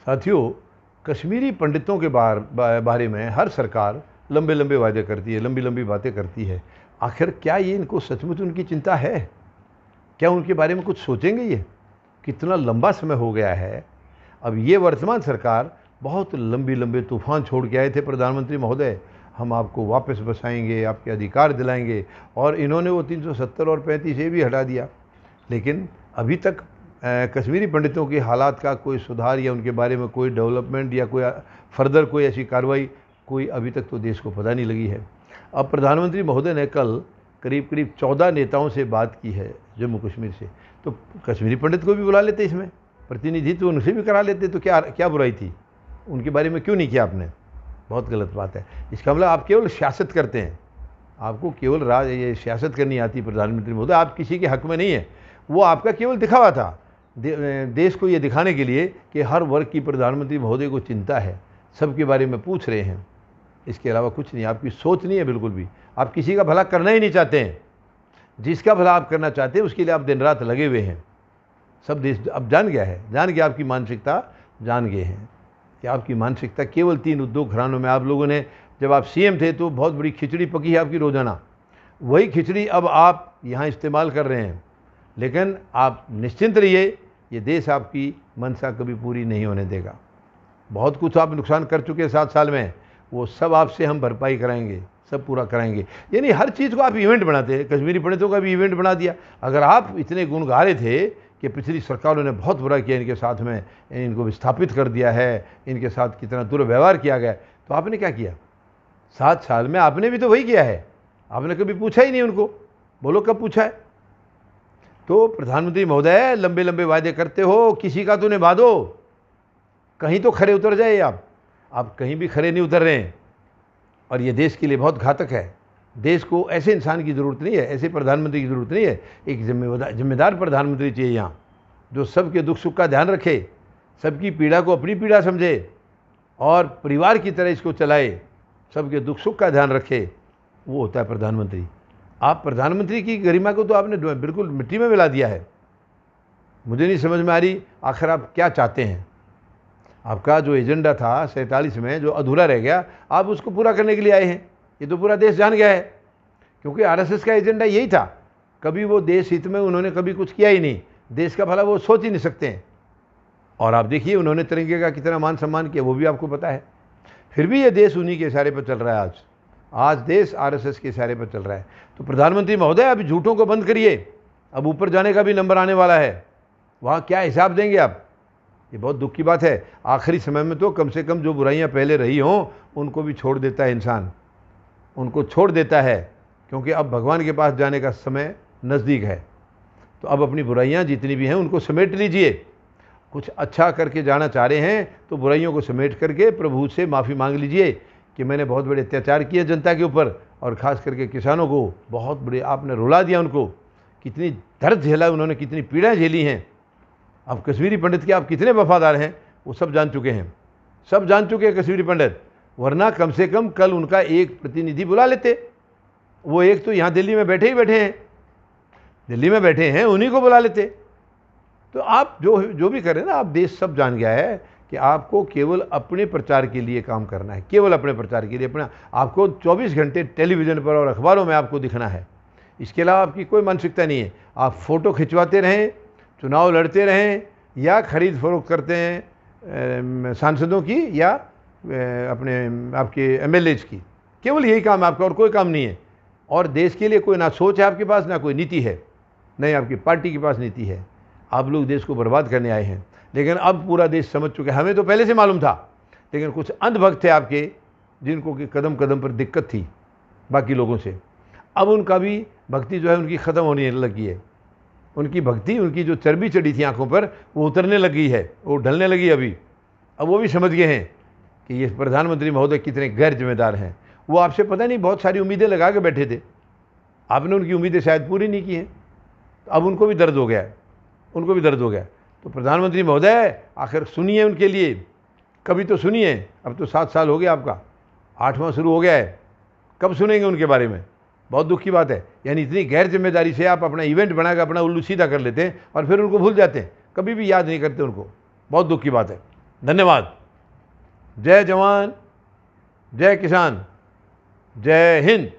साथियों, कश्मीरी पंडितों के बारे में हर सरकार लंबे लंबे वादे करती है, लंबी लंबी बातें करती है। आखिर क्या ये इनको सचमुच उनकी चिंता है? क्या उनके बारे में कुछ सोचेंगे? ये कितना लंबा समय हो गया है। अब ये वर्तमान सरकार बहुत लंबी लंबे तूफान छोड़ के आए थे प्रधानमंत्री महोदय, हम आपको वापस बसाएंगे, आपके अधिकार दिलाएंगे, और इन्होंने वो 370 और 35 ये भी हटा दिया। लेकिन अभी तक कश्मीरी पंडितों की हालात का कोई सुधार या उनके बारे में कोई डेवलपमेंट या कोई फर्दर कोई ऐसी कार्रवाई कोई अभी तक तो देश को पता नहीं लगी है। अब प्रधानमंत्री महोदय ने कल करीब करीब 14 नेताओं से बात की है जम्मू कश्मीर से, तो कश्मीरी पंडित को भी बुला लेते, इसमें प्रतिनिधित्व उनसे भी करा लेते, तो क्या क्या बुराई थी? उनके बारे में क्यों नहीं किया आपने? बहुत गलत बात है। इसका मतलब आप केवल सियासत करते हैं, आपको केवल ये सियासत करनी आती। प्रधानमंत्री महोदय, आप किसी के हक में नहीं है, वो आपका केवल दिखावा था देश को ये दिखाने के लिए कि हर वर्ग की प्रधानमंत्री महोदय को चिंता है, सबके बारे में पूछ रहे हैं। इसके अलावा कुछ नहीं, आपकी सोच नहीं है बिल्कुल भी। आप किसी का भला करना ही नहीं चाहते हैं। जिसका भला आप करना चाहते हैं उसके लिए आप दिन रात लगे हुए हैं। सब देश अब जान गया है, जान के आपकी मानसिकता जान गए हैं कि आपकी मानसिकता केवल 3 उद्योग घरानों में। आप लोगों ने जब आप सीएम थे तो बहुत बड़ी खिचड़ी पकी है आपकी रोजाना, वही खिचड़ी अब आप यहाँ इस्तेमाल कर रहे हैं। लेकिन आप निश्चिंत रहिए, ये देश आपकी मंशा कभी पूरी नहीं होने देगा। बहुत कुछ आप नुकसान कर चुके हैं 7 साल में, वो सब आपसे हम भरपाई कराएंगे, सब पूरा कराएंगे। यानी हर चीज़ को आप इवेंट बनाते हैं, कश्मीरी पंडितों का भी इवेंट बना दिया। अगर आप इतने गुण गा रहे थे कि पिछली सरकारों ने बहुत बुरा किया इनके साथ में, इनको विस्थापित कर दिया है, इनके साथ कितना दुर्व्यवहार किया गया, तो आपने क्या किया 7 साल में? आपने भी तो वही किया है। आपने कभी पूछा ही नहीं उनको, बोलो कब पूछा है? तो प्रधानमंत्री महोदय, लंबे लंबे वादे करते हो, किसी का तो निभा दो, कहीं तो खरे उतर जाए। आप कहीं भी खरे नहीं उतर रहे हैं, और ये देश के लिए बहुत घातक है। देश को ऐसे इंसान की ज़रूरत नहीं है, ऐसे प्रधानमंत्री की ज़रूरत नहीं है। एक जिम्मेदार प्रधानमंत्री चाहिए यहाँ, जो सबके दुख सुख का ध्यान रखे, सबकी पीड़ा को अपनी पीड़ा समझे और परिवार की तरह इसको चलाए, सबके दुख सुख का ध्यान रखे, वो होता है प्रधानमंत्री। आप प्रधानमंत्री की गरिमा को तो आपने बिल्कुल मिट्टी में मिला दिया है। मुझे नहीं समझ में आ रही आखिर आप क्या चाहते हैं। आपका जो एजेंडा था 47 में, जो अधूरा रह गया, आप उसको पूरा करने के लिए आए हैं। ये तो पूरा देश जान गया है, क्योंकि आरएसएस का एजेंडा यही था। कभी वो देश हित में उन्होंने कभी कुछ किया ही नहीं, देश का भला वो सोच ही नहीं सकते हैं। और आप देखिए उन्होंने तिरंगे का कितना मान सम्मान किया, वो भी आपको पता है। फिर भी ये देश उन्हीं के इशारे पर चल रहा है। आज देश आरएसएस के इशारे पर चल रहा है। तो प्रधानमंत्री महोदय, अभी झूठों को बंद करिए, अब ऊपर जाने का भी नंबर आने वाला है, वहाँ क्या हिसाब देंगे आप? ये बहुत दुख की बात है। आखिरी समय में तो कम से कम जो बुराइयां पहले रही हों उनको भी छोड़ देता है इंसान, उनको छोड़ देता है, क्योंकि अब भगवान के पास जाने का समय नज़दीक है। तो अब अपनी बुराइयां जितनी भी हैं उनको समेट लीजिए। कुछ अच्छा करके जाना चाह रहे हैं तो बुराइयों को समेट करके प्रभु से माफ़ी मांग लीजिए कि मैंने बहुत बड़े अत्याचार किए जनता के ऊपर, और ख़ास करके किसानों को बहुत बड़े आपने रुला दिया। उनको कितनी दर्द झेला उन्होंने, कितनी पीड़ा झेली हैं। अब कश्मीरी पंडित के आप कितने वफादार हैं वो सब जान चुके हैं, सब जान चुके हैं कश्मीरी पंडित। वरना कम से कम कल उनका एक प्रतिनिधि बुला लेते। वो एक तो यहाँ दिल्ली में बैठे ही बैठे हैं, दिल्ली में बैठे हैं, उन्हीं को बुला लेते। तो आप जो भी करें ना, आप देश सब जान गया है कि आपको केवल अपने प्रचार के लिए काम करना है, केवल अपने प्रचार के लिए। अपना आपको 24 घंटे टेलीविज़न पर और अखबारों में आपको दिखना है, इसके अलावा आपकी कोई मानसिकता नहीं है। आप फ़ोटो खिंचवाते रहें, चुनाव लड़ते रहें, या खरीद फरोख्त करते हैं सांसदों की या अपने आपके एमएलएज की, केवल यही काम है आपका, और कोई काम नहीं है। और देश के लिए कोई ना सोच है आपके पास, ना कोई नीति है, नहीं आपकी पार्टी के पास नीति है। आप लोग देश को बर्बाद करने आए हैं। लेकिन अब पूरा देश समझ चुके हैं, हमें तो पहले से मालूम था, लेकिन कुछ अंधभक्त थे आपके, जिनको कि कदम कदम पर दिक्कत थी बाकी लोगों से। अब उनका भी भक्ति जो है उनकी ख़त्म होने लगी है। उनकी भक्ति, उनकी जो चर्बी चढ़ी थी आंखों पर, वो उतरने लगी है, वो ढलने लगी अभी। अब वो भी समझ गए हैं कि ये प्रधानमंत्री महोदय कितने गैर जिम्मेदार हैं। वो आपसे पता नहीं बहुत सारी उम्मीदें लगा के बैठे थे, आपने उनकी उम्मीदें शायद पूरी नहीं की हैं। तो अब उनको भी दर्द हो गया है, उनको भी दर्द हो गया। तो प्रधानमंत्री महोदय, आखिर सुनिए उनके लिए, कभी तो सुनिए। अब तो 7 साल हो गया, आपका 8वां शुरू हो गया है, कब सुनेंगे उनके बारे में? बहुत दुख की बात है। यानी इतनी गैर जिम्मेदारी से आप अपना इवेंट बनाकर अपना उल्लू सीधा कर लेते हैं और फिर उनको भूल जाते हैं, कभी भी याद नहीं करते उनको। बहुत दुख की बात है। धन्यवाद। जय जवान, जय किसान, जय हिंद।